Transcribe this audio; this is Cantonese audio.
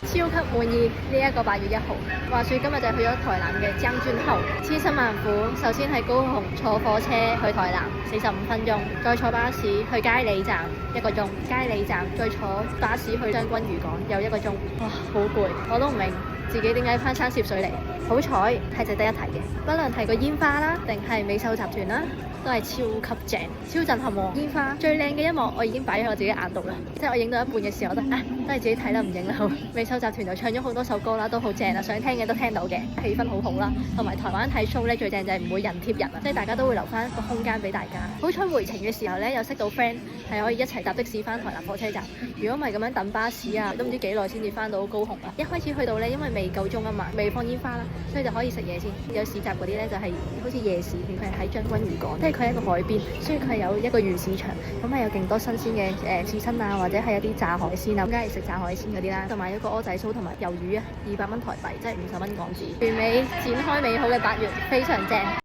超級滿意呢一個8月1號。話說今日就去咗台南嘅將軍澳，千辛萬苦，首先喺高雄坐火車去台南45分鐘，再坐巴士去佳里站1個鐘，佳里站再坐巴士去將軍漁港又1個鐘，哇，好攰，我都唔明自己點解攀山涉水嚟。好彩係值得一提嘅，不論係個煙花啦，定係美秀集團啦，都係超級正、超震撼喎！煙花最靚嘅一幕，我已經擺喺我自己眼度啦。即係我影到一半嘅時候，我覺得都係自己睇啦，唔影啦。美秀集團就唱咗好多首歌啦，都好正啦，想聽嘅都聽到嘅，氣氛好好啦。同埋台灣睇 show 咧，最正就係唔會人貼人啊，即係大家都會留翻一個空間俾大家。好彩回程嘅時候咧，又識到 friend 係可以一齊搭的士翻台南火車站。如果唔係咁樣等巴士啊，都唔知幾耐先至翻到高雄啊。一開始去到咧，因為未夠鐘啊嘛，未放煙花啦，所以就可以食嘢先。有市集嗰啲咧，就係好似夜市，佢係喺將軍漁港，即係佢係一個海邊，所以佢係有一個魚市場，咁係有勁多新鮮嘅刺身啊，或者係有啲炸海鮮啊，咁梗係食炸海鮮嗰啲啦，同埋一個蚵仔酥同埋魷魚啊，200蚊台幣，即係50蚊港紙，完美展開美好嘅8月，非常正。